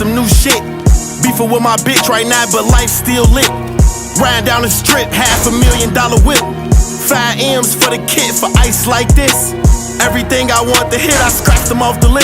some new shit. Beefing with my bitch right now, but life still lit. Riding down the strip, $500,000 whip. 5 M's for the kid for ice like this. Everything I want to hit, I scratched them off the list.